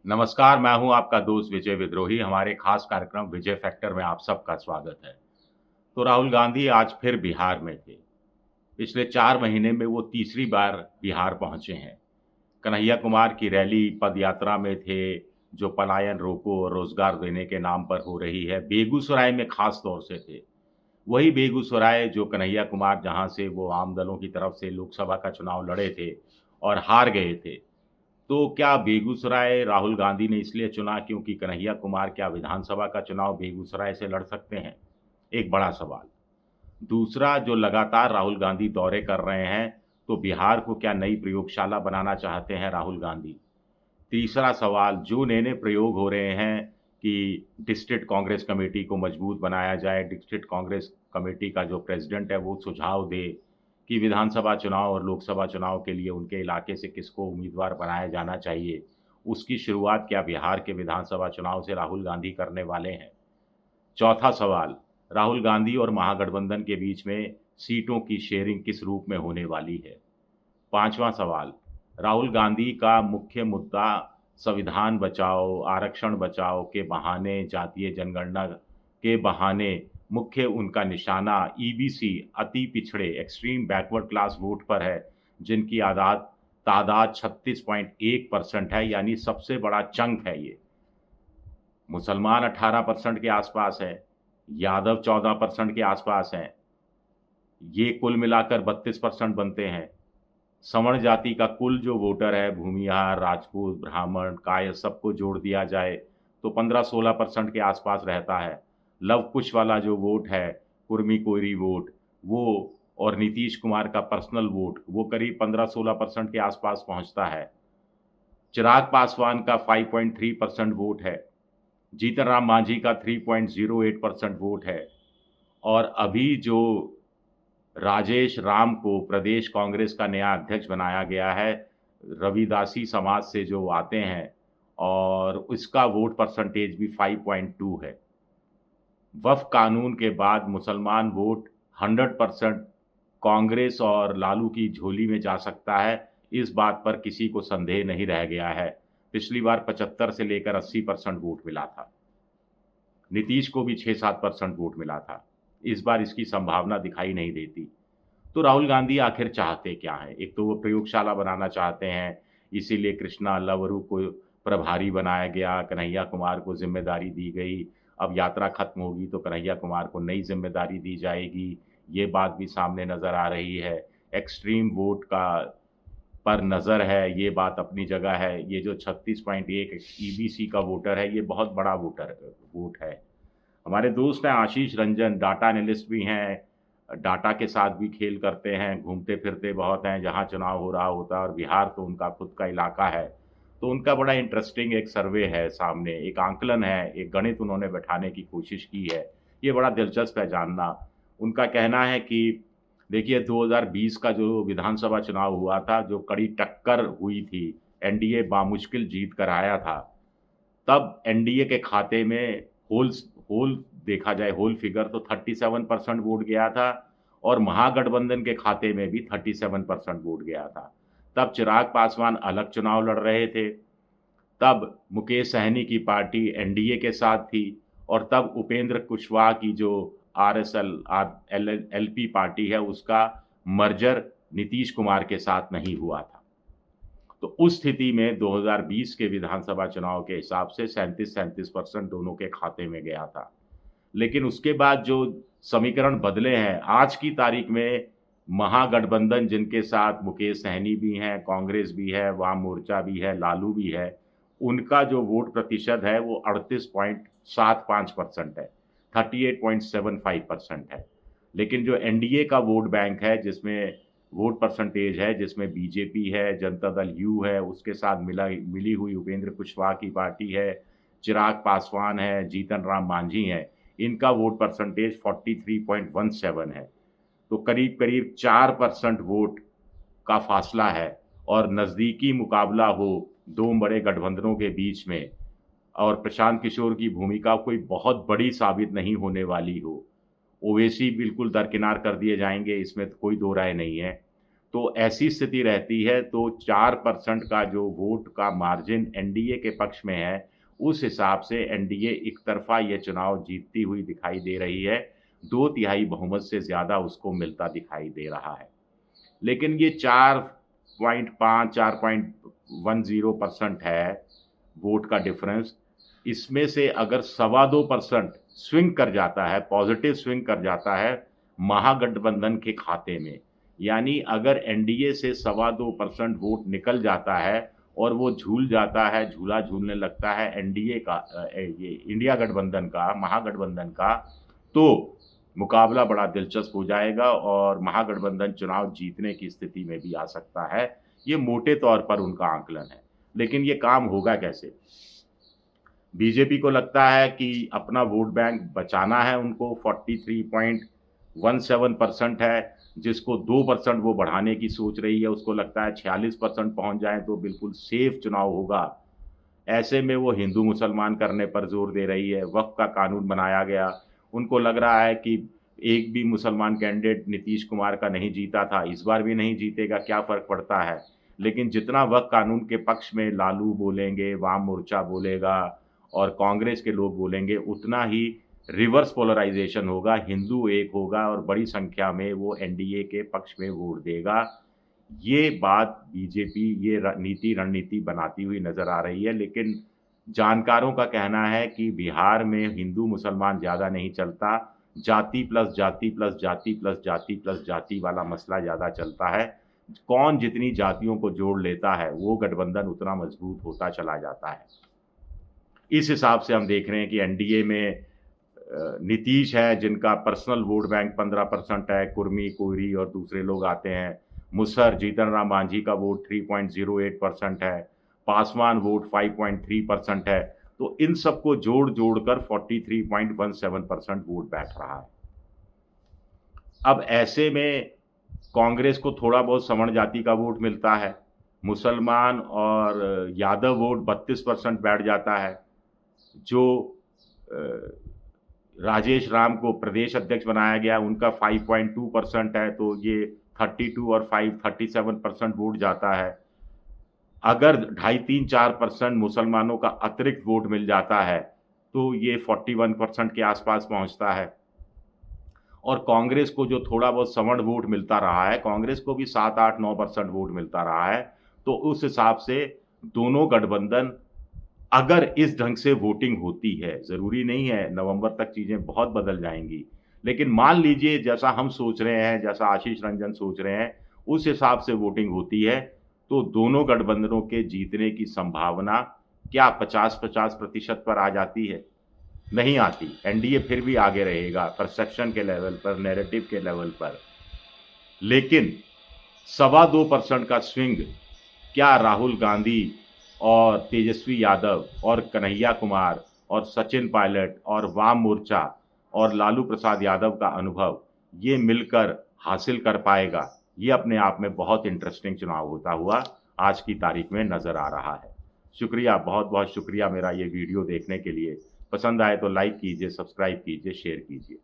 नमस्कार, मैं हूँ आपका दोस्त विजय विद्रोही। हमारे खास कार्यक्रम विजय फैक्टर में आप सबका स्वागत है। तो राहुल गांधी आज फिर बिहार में थे। पिछले 4 महीने में वो तीसरी बार बिहार पहुँचे हैं। कन्हैया कुमार की रैली पदयात्रा में थे, जो पलायन रोको और रोजगार देने के नाम पर हो रही है। बेगूसराय में खास तौर से थे। वही बेगूसराय जो कन्हैया कुमार जहाँ से वो आम दलों की तरफ से लोकसभा का चुनाव लड़े थे और हार गए थे। तो क्या बेगूसराय राहुल गांधी ने इसलिए चुना क्योंकि कन्हैया कुमार क्या विधानसभा का चुनाव बेगूसराय से लड़ सकते हैं? एक बड़ा सवाल। दूसरा, जो लगातार राहुल गांधी दौरे कर रहे हैं, तो बिहार को क्या नई प्रयोगशाला बनाना चाहते हैं राहुल गांधी? तीसरा सवाल, जो नए-नए प्रयोग हो रहे हैं कि डिस्ट्रिक्ट कांग्रेस कमेटी को मजबूत बनाया जाए, डिस्ट्रिक्ट कांग्रेस कमेटी का जो प्रेज़िडेंट है वो सुझाव दे कि विधानसभा चुनाव और लोकसभा चुनाव के लिए उनके इलाके से किसको उम्मीदवार बनाया जाना चाहिए, उसकी शुरुआत क्या बिहार के विधानसभा चुनाव से राहुल गांधी करने वाले हैं? चौथा सवाल, राहुल गांधी और महागठबंधन के बीच में सीटों की शेयरिंग किस रूप में होने वाली है? पाँचवाँ सवाल, राहुल गांधी का मुख्य मुद्दा संविधान बचाओ, आरक्षण बचाओ के बहाने, जातीय जनगणना के बहाने मुख्य उनका निशाना ईबीसी अति पिछड़े एक्सट्रीम बैकवर्ड क्लास वोट पर है, जिनकी तादाद 36.1% है, यानी सबसे बड़ा चंक है ये। मुसलमान 18% के आसपास हैं, यादव 14% के आसपास हैं। ये कुल मिलाकर 32% बनते हैं। सवर्ण जाति का कुल जो वोटर है, भूमिहार, राजपूत, ब्राह्मण, कायस्थ सबको जोड़ दिया जाए, तो 15-16% के आसपास रहता है। लव कुश वाला जो वोट है, कुर्मी कोरी वोट, वो और नीतीश कुमार का पर्सनल वोट, वो करीब 15-16% के आसपास पहुँचता है। चिराग पासवान का 5.3% वोट है। जीतन राम मांझी का 3.08% वोट है। और अभी जो राजेश राम को प्रदेश कांग्रेस का नया अध्यक्ष बनाया गया है, रविदासी समाज से जो आते हैं, और उसका वोट परसेंटेज भी 5.2 है। वक्फ कानून के बाद मुसलमान वोट 100% कांग्रेस और लालू की झोली में जा सकता है, इस बात पर किसी को संदेह नहीं रह गया है। पिछली बार 75 से लेकर 80% वोट मिला था। नीतीश को भी 6-7% वोट मिला था। इस बार इसकी संभावना दिखाई नहीं देती। तो राहुल गांधी आखिर चाहते क्या हैं? एक तो वो प्रयोगशाला बनाना चाहते हैं, इसीलिए कृष्णा लवरू को प्रभारी बनाया गया, कन्हैया कुमार को ज़िम्मेदारी दी गई। अब यात्रा खत्म होगी तो कन्हैया कुमार को नई ज़िम्मेदारी दी जाएगी, ये बात भी सामने नज़र आ रही है। एक्सट्रीम वोट का पर नज़र है, ये बात अपनी जगह है। ये जो 36.1 ईबीसी का वोटर है, ये बहुत बड़ा वोट है। हमारे दोस्त हैं आशीष रंजन, डाटा एनालिस्ट भी हैं, डाटा के साथ भी खेल करते हैं, घूमते-फिरते बहुत हैं, जहाँ चुनाव हो रहा होता है, और बिहार तो उनका खुद का इलाका है। तो उनका बड़ा इंटरेस्टिंग एक सर्वे है सामने, एक आंकलन है, एक गणित उन्होंने बैठाने की कोशिश की है। ये बड़ा दिलचस्प है जानना। उनका कहना है कि देखिए 2020 का जो विधानसभा चुनाव हुआ था, जो कड़ी टक्कर हुई थी, एनडीए बामुश्किल जीत कर आया था। तब एनडीए के खाते में होल देखा जाए, होल फिगर तो 37% वोट गया था, और महागठबंधन के खाते में भी 37% वोट गया था। तब चिराग पासवान अलग चुनाव लड़ रहे थे, तब मुकेश सहनी की पार्टी एनडीए के साथ थी, और तब उपेंद्र कुशवाहा की जो एलएलपी पार्टी है, उसका मर्जर नीतीश कुमार के साथ नहीं हुआ था। तो उस स्थिति में 2020 के विधानसभा चुनाव के हिसाब से 37-37% दोनों के खाते में गया था। लेकिन उसके बाद जो समीकरण बदले हैं, आज की तारीख में महागठबंधन जिनके साथ मुकेश सहनी भी हैं, कांग्रेस भी है, वाम मोर्चा भी है, लालू भी है, उनका जो वोट प्रतिशत है वो 38.75% है, 38.75% है। लेकिन जो एनडीए का वोट बैंक है, जिसमें वोट परसेंटेज है, जिसमें बीजेपी है, जनता दल यू है, उसके साथ मिली हुई उपेंद्र कुशवाहा की पार्टी है, चिराग पासवान है, जीतन राम मांझी हैं, इनका वोट परसेंटेज 43.17 है। तो करीब-करीब 4% वोट का फासला है, और नज़दीकी मुकाबला हो 2 बड़े गठबंधनों के बीच में, और प्रशांत किशोर की भूमिका कोई बहुत बड़ी साबित नहीं होने वाली हो। ओवैसी बिल्कुल दरकिनार कर दिए जाएँगे, इसमें तो कोई दो राय नहीं है। तो ऐसी स्थिति रहती है तो 4% का जो वोट का मार्जिन एनडीए के पक्ष में है, उस हिसाब से एनडीए एक तरफ़ा ये चुनाव जीतती हुई दिखाई दे रही है। 2 तिहाई बहुमत से ज़्यादा उसको मिलता दिखाई दे रहा है। लेकिन ये 4.5 4.10% है वोट का डिफरेंस। इसमें से अगर सवा 2% स्विंग कर जाता है, पॉजिटिव स्विंग कर जाता है महागठबंधन के खाते में, यानी अगर एनडीए से सवा 2% वोट निकल जाता है और वो झूल जाता है, झूला झूलने लगता है एनडीए का ये इंडिया गठबंधन का, महागठबंधन का, तो मुकाबला बड़ा दिलचस्प हो जाएगा और महागठबंधन चुनाव जीतने की स्थिति में भी आ सकता है। ये मोटे तौर पर उनका आकलन है। लेकिन ये काम होगा कैसे? बीजेपी को लगता है कि अपना वोट बैंक बचाना है उनको, 43.17% है, जिसको 2% वो बढ़ाने की सोच रही है। उसको लगता है 46% पहुँच जाएँ तो बिल्कुल सेफ चुनाव होगा। ऐसे में वो हिंदू मुसलमान करने पर ज़ोर दे रही है। वक्फ़ का कानून बनाया गया। उनको लग रहा है कि एक भी मुसलमान कैंडिडेट नीतीश कुमार का नहीं जीता था, इस बार भी नहीं जीतेगा, क्या फ़र्क पड़ता है? लेकिन जितना वक्फ़ कानून के पक्ष में लालू बोलेंगे, वाम मोर्चा बोलेगा और कांग्रेस के लोग बोलेंगे, उतना ही रिवर्स पोलराइज़ेशन होगा, हिंदू एक होगा और बड़ी संख्या में वो एनडीए के पक्ष में वोट देगा। ये बात बीजेपी ये रणनीति बनाती हुई नज़र आ रही है, लेकिन जानकारों का कहना है कि बिहार में हिंदू मुसलमान ज़्यादा नहीं चलता, जाति प्लस जाति प्लस जाति प्लस जाति प्लस जाति वाला मसला ज़्यादा चलता है। कौन जितनी जातियों को जोड़ लेता है, वो गठबंधन उतना मजबूत होता चला जाता है। इस हिसाब से हम देख रहे हैं कि एनडीए में नीतीश है, जिनका पर्सनल वोट बैंक 15% है, कुर्मी, कोइरी और दूसरे लोग आते हैं। मुसहर जीतन राम मांझी का वोट 3.08% है, पासवान वोट 5.3% है। तो इन सबको जोड़ कर 43.17% वोट बैठ रहा है। अब ऐसे में कांग्रेस को थोड़ा बहुत सवर्ण जाति का वोट मिलता है, मुसलमान और यादव वोट 32% बैठ जाता है। जो राजेश राम को प्रदेश अध्यक्ष बनाया गया, उनका 5.2% है, तो ये 32 और 5 37% वोट जाता है। अगर 2.5-3-4% मुसलमानों का अतिरिक्त वोट मिल जाता है, तो ये 41% के आसपास पहुंचता है। और कांग्रेस को जो थोड़ा बहुत सवर्ण वोट मिलता रहा है, कांग्रेस को भी 7-8-9% वोट मिलता रहा है। तो उस हिसाब से दोनों गठबंधन, अगर इस ढंग से वोटिंग होती है, ज़रूरी नहीं है, नवंबर तक चीज़ें बहुत बदल जाएँगी, लेकिन मान लीजिए जैसा हम सोच रहे हैं, जैसा आशीष रंजन सोच रहे हैं, उस हिसाब से वोटिंग होती है, तो दोनों गठबंधनों के जीतने की संभावना क्या 50-50% पर आ जाती है? नहीं आती। एनडीए फिर भी आगे रहेगा परसेप्शन के लेवल पर, नैरेटिव के लेवल पर। लेकिन 2.25% का स्विंग क्या राहुल गांधी और तेजस्वी यादव और कन्हैया कुमार और सचिन पायलट और वाम मोर्चा और लालू प्रसाद यादव का अनुभव ये मिलकर हासिल कर पाएगा? ये अपने आप में बहुत इंटरेस्टिंग चुनाव होता हुआ आज की तारीख में नज़र आ रहा है। शुक्रिया, बहुत-बहुत शुक्रिया मेरा ये वीडियो देखने के लिए। पसंद आए तो लाइक कीजिए, सब्सक्राइब कीजिए, शेयर कीजिए।